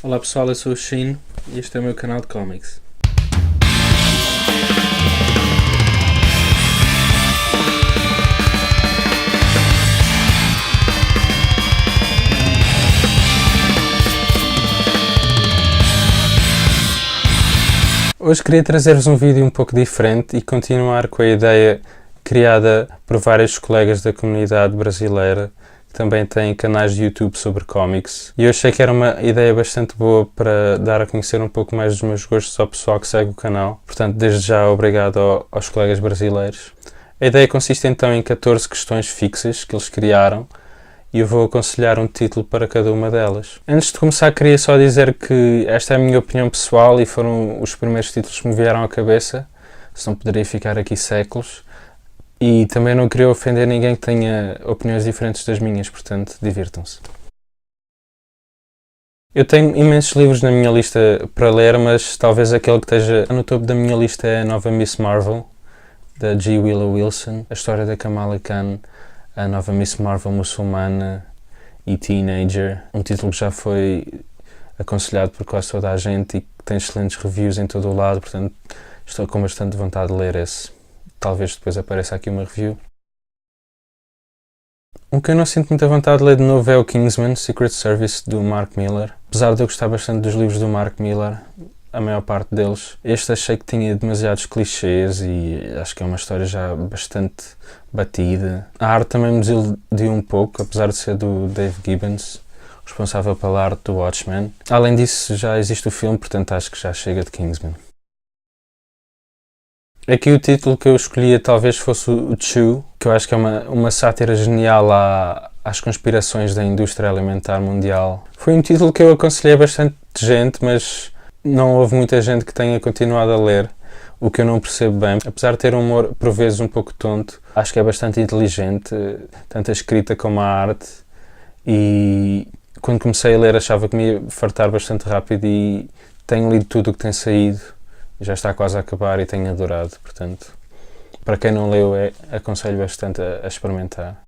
Olá pessoal, eu sou o Shin e este é o meu canal de cómics. Hoje queria trazer-vos um vídeo um pouco diferente e continuar com a ideia criada por vários colegas da comunidade brasileira que também têm canais de YouTube sobre cómics. E eu achei que era uma ideia bastante boa para dar a conhecer um pouco mais dos meus gostos ao pessoal que segue o canal. Portanto, desde já, obrigado aos colegas brasileiros. A ideia consiste então em 14 questões fixas que eles criaram e eu vou aconselhar um título para cada uma delas. Antes de começar, queria só dizer que esta é a minha opinião pessoal e foram os primeiros títulos que me vieram à cabeça, senão poderia ficar aqui séculos. E também não queria ofender ninguém que tenha opiniões diferentes das minhas, portanto, divirtam-se. Eu tenho imensos livros na minha lista para ler, mas talvez aquele que esteja no topo da minha lista é a nova Miss Marvel, da G. Willow Wilson, a história da Kamala Khan, a nova Miss Marvel muçulmana e teenager, um título que já foi aconselhado por quase toda a gente e que tem excelentes reviews em todo o lado, portanto estou com bastante vontade de ler esse. Talvez depois apareça aqui uma review. Um que eu não sinto muita vontade de ler de novo é o Kingsman, Secret Service, do Mark Millar. Apesar de eu gostar bastante dos livros do Mark Millar, a maior parte deles, este achei que tinha demasiados clichês e acho que é uma história já bastante batida. A arte também me desiludiu um pouco, apesar de ser do Dave Gibbons, responsável pela arte do Watchmen. Além disso, já existe o filme, portanto acho que já chega de Kingsman. Aqui o título que eu escolhia talvez fosse o Chew, que eu acho que é uma sátira genial às conspirações da indústria alimentar mundial. Foi um título que eu aconselhei a bastante gente, mas não houve muita gente que tenha continuado a ler, o que eu não percebo bem. Apesar de ter um humor por vezes um pouco tonto, acho que é bastante inteligente, tanto a escrita como a arte, e quando comecei a ler achava que me ia fartar bastante rápido e tenho lido tudo o que tem saído. Já está quase a acabar e tenho adorado, portanto, para quem não leu, aconselho bastante a experimentar.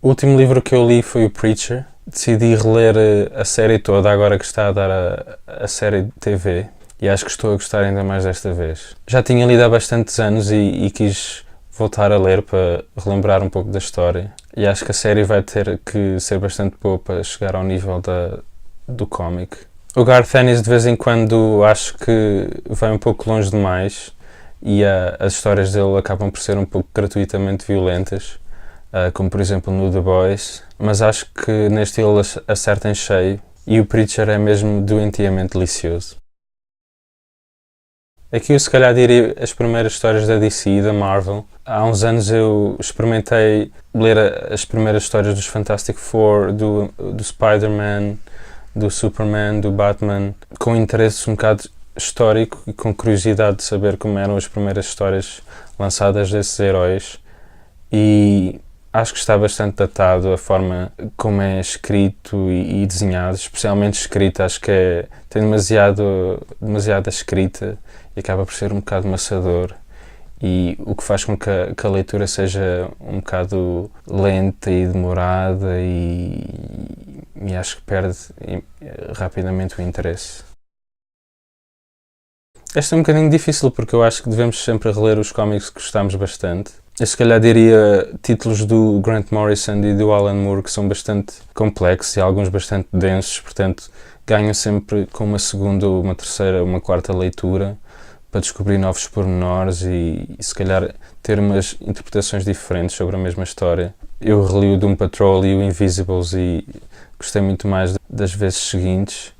O último livro que eu li foi o Preacher. Decidi reler a série toda agora que está a dar a série de TV e acho que estou a gostar ainda mais desta vez. Já tinha lido há bastantes anos e quis voltar a ler para relembrar um pouco da história e acho que a série vai ter que ser bastante boa para chegar ao nível do cómic. O Garth Ennis de vez em quando acho que vai um pouco longe demais e as histórias dele acabam por ser um pouco gratuitamente violentas, como por exemplo no The Boys, mas acho que neste ele acerta em cheio e o Preacher é mesmo doentiamente delicioso. Aqui eu se calhar diria as primeiras histórias da DC e da Marvel. Há uns anos eu experimentei ler as primeiras histórias dos Fantastic Four, do Spider-Man, do Superman, do Batman, com interesse um bocado histórico e com curiosidade de saber como eram as primeiras histórias lançadas desses heróis, e acho que está bastante datado a forma como é escrito e desenhado, especialmente escrito. Acho que tem demasiada escrita e acaba por ser um bocado maçador, e o que faz com que a leitura seja um bocado lenta e demorada e acho que perde rapidamente o interesse. Esta é um bocadinho difícil porque eu acho que devemos sempre reler os cómics que gostamos bastante. Eu se calhar diria títulos do Grant Morrison e do Alan Moore que são bastante complexos e alguns bastante densos, portanto ganham sempre com uma segunda, uma terceira, uma quarta leitura para descobrir novos pormenores e se calhar ter umas interpretações diferentes sobre a mesma história. Eu reli o Doom Patrol e o Invisibles e gostei muito mais das vezes seguintes.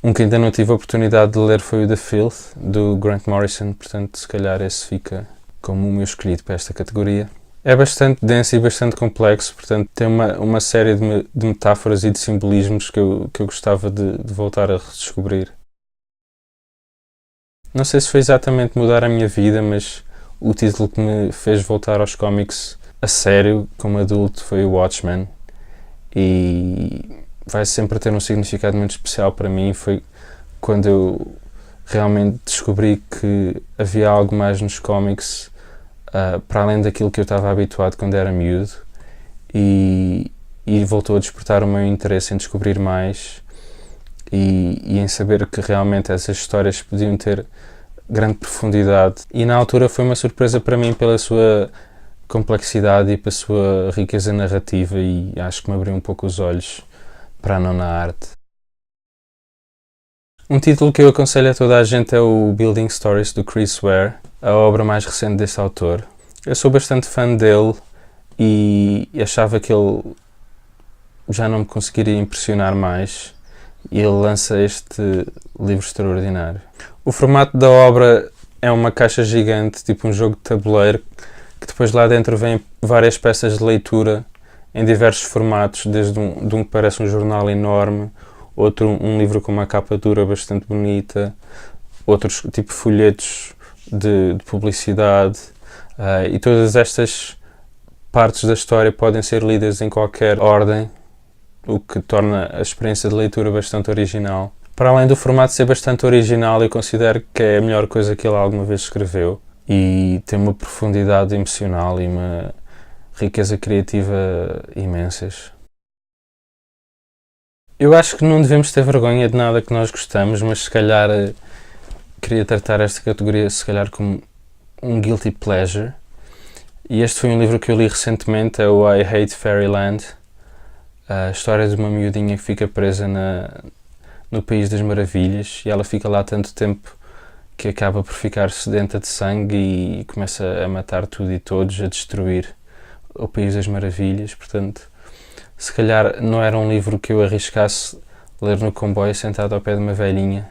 Um que ainda não tive a oportunidade de ler foi o The Filth, do Grant Morrison, portanto se calhar esse fica como o meu escolhido para esta categoria. É bastante denso e bastante complexo, portanto tem uma série de metáforas e de simbolismos que eu gostava de voltar a redescobrir. Não sei se foi exatamente mudar a minha vida, mas o título que me fez voltar aos cómics a sério, como adulto, foi o Watchmen. E vai sempre ter um significado muito especial para mim. Foi quando eu realmente descobri que havia algo mais nos cómics, para além daquilo que eu estava habituado quando era miúdo, e voltou a despertar o meu interesse em descobrir mais e em saber que realmente essas histórias podiam ter grande profundidade. E na altura foi uma surpresa para mim pela sua complexidade e pela sua riqueza narrativa, e acho que me abriu um pouco os olhos para a nona arte. Um título que eu aconselho a toda a gente é o Building Stories, do Chris Ware, a obra mais recente deste autor. Eu sou bastante fã dele e achava que ele já não me conseguiria impressionar mais, e ele lança este livro extraordinário. O formato da obra é uma caixa gigante, tipo um jogo de tabuleiro, que depois lá dentro vêm várias peças de leitura em diversos formatos, desde um que parece um jornal enorme, outro um livro com uma capa dura bastante bonita, outros tipo folhetos de publicidade, e todas estas partes da história podem ser lidas em qualquer ordem, o que torna a experiência de leitura bastante original. Para além do formato ser bastante original, eu considero que é a melhor coisa que ele alguma vez escreveu, e tem uma profundidade emocional e uma riqueza criativa imensas. Eu acho que não devemos ter vergonha de nada que nós gostamos, mas se calhar queria tratar esta categoria se calhar como um guilty pleasure. E este foi um livro que eu li recentemente, é o I Hate Fairyland, a história de uma miudinha que fica presa no País das Maravilhas, e ela fica lá tanto tempo que acaba por ficar sedenta de sangue e começa a matar tudo e todos, a destruir o País das Maravilhas. Portanto, se calhar não era um livro que eu arriscasse ler no comboio sentado ao pé de uma velhinha.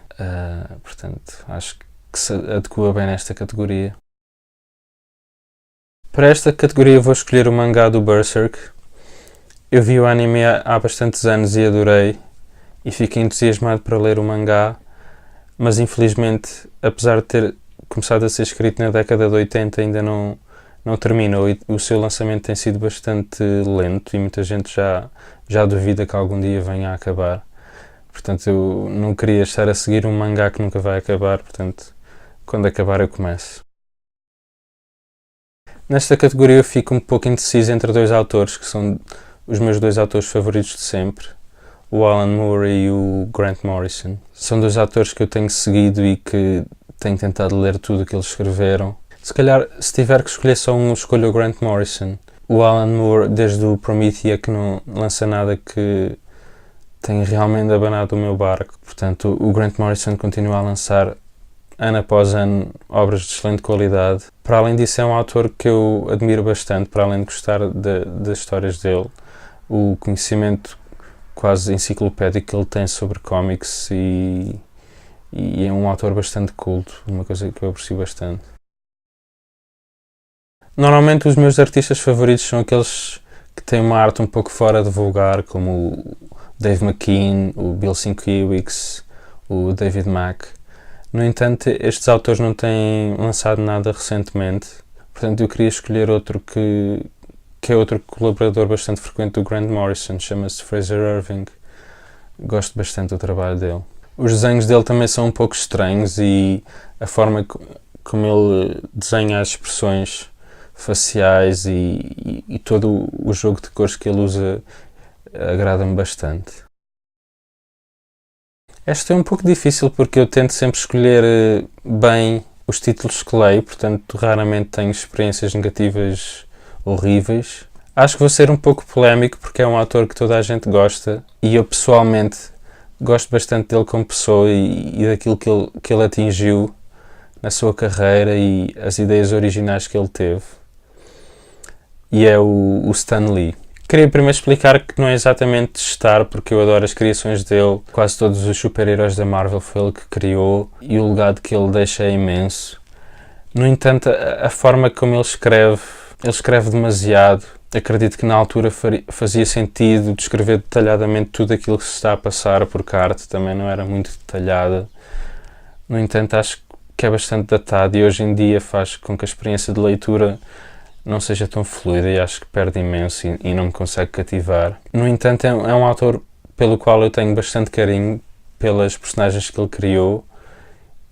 Portanto, acho que se adequa bem nesta categoria. Para esta categoria vou escolher o mangá do Berserk. Eu vi o anime há bastantes anos e adorei, e fiquei entusiasmado para ler o mangá, mas infelizmente, apesar de ter começado a ser escrito na década de 80, ainda não terminou, e o seu lançamento tem sido bastante lento, e muita gente já duvida que algum dia venha a acabar. Portanto, eu não queria estar a seguir um mangá que nunca vai acabar, portanto, quando acabar eu começo. Nesta categoria eu fico um pouco indeciso entre dois autores, que são os meus dois autores favoritos de sempre, o Alan Moore e o Grant Morrison. São dois autores que eu tenho seguido e que tenho tentado ler tudo o que eles escreveram. Se calhar, se tiver que escolher só um, escolho o Grant Morrison. O Alan Moore, desde o Promethea, que não lança nada que tenha realmente abanado o meu barco. Portanto, o Grant Morrison continua a lançar, ano após ano, obras de excelente qualidade. Para além disso, é um autor que eu admiro bastante, para além de gostar das histórias dele. O conhecimento quase enciclopédico que ele tem sobre cómics, e é um autor bastante culto, uma coisa que eu aprecio bastante. Normalmente os meus artistas favoritos são aqueles que têm uma arte um pouco fora de vulgar, como o Dave McKean, o Bill Sienkiewicz, o David Mack. No entanto, estes autores não têm lançado nada recentemente, portanto eu queria escolher outro que é outro colaborador bastante frequente do Grant Morrison, chama-se Fraser Irving. Gosto bastante do trabalho dele. Os desenhos dele também são um pouco estranhos, e a forma como ele desenha as expressões faciais e todo o jogo de cores que ele usa agrada-me bastante. Esta é um pouco difícil porque eu tento sempre escolher bem os títulos que leio, portanto raramente tenho experiências negativas horríveis. Acho que vou ser um pouco polémico porque é um autor que toda a gente gosta, e eu pessoalmente gosto bastante dele como pessoa e daquilo que ele atingiu na sua carreira e as ideias originais que ele teve. E é o Stan Lee. Queria primeiro explicar que não é exatamente testar, porque eu adoro as criações dele. Quase todos os super-heróis da Marvel foi ele que criou, e o legado que ele deixa é imenso. No entanto, a forma como ele escreve demasiado. Acredito que na altura fazia sentido descrever detalhadamente tudo aquilo que se está a passar, porque a arte também não era muito detalhada. No entanto, acho que é bastante datado, e hoje em dia faz com que a experiência de leitura não seja tão fluida, e acho que perde imenso e não me consegue cativar. No entanto, é um autor pelo qual eu tenho bastante carinho, pelas personagens que ele criou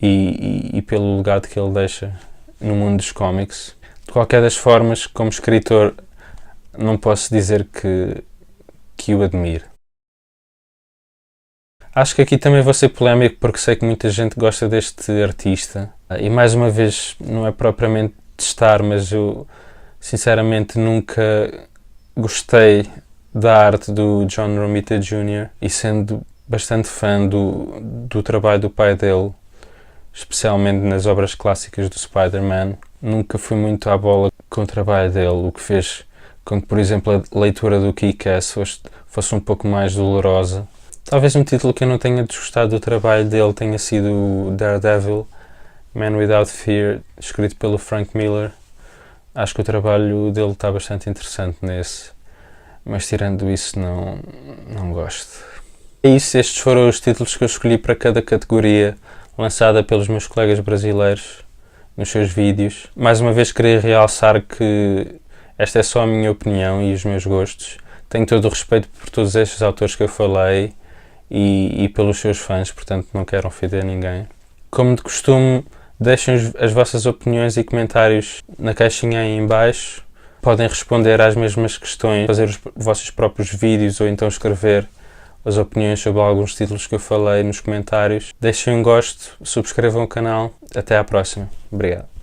e pelo legado que ele deixa no mundo dos cómics. De qualquer das formas, como escritor, não posso dizer que o admire. Acho que aqui também vou ser polémico porque sei que muita gente gosta deste artista. E mais uma vez, não é propriamente testar, mas eu sinceramente nunca gostei da arte do John Romita Jr. e sendo bastante fã do trabalho do pai dele, especialmente nas obras clássicas do Spider-Man, nunca fui muito à bola com o trabalho dele, o que fez com que, por exemplo, a leitura do Kick-Ass fosse um pouco mais dolorosa. Talvez um título que eu não tenha desgostado do trabalho dele tenha sido o Daredevil, Man Without Fear, escrito pelo Frank Miller. Acho que o trabalho dele está bastante interessante nesse, mas tirando isso não gosto. É isso, estes foram os títulos que eu escolhi para cada categoria, lançada pelos meus colegas brasileiros nos seus vídeos. Mais uma vez queria realçar que esta é só a minha opinião e os meus gostos. Tenho todo o respeito por todos estes autores que eu falei e pelos seus fãs, portanto não quero ofender ninguém. Como de costume, deixem as vossas opiniões e comentários na caixinha aí em baixo. Podem responder às mesmas questões, fazer os vossos próprios vídeos ou então escrever as opiniões sobre alguns títulos que eu falei nos comentários. Deixem um gosto, subscrevam o canal. Até à próxima. Obrigado.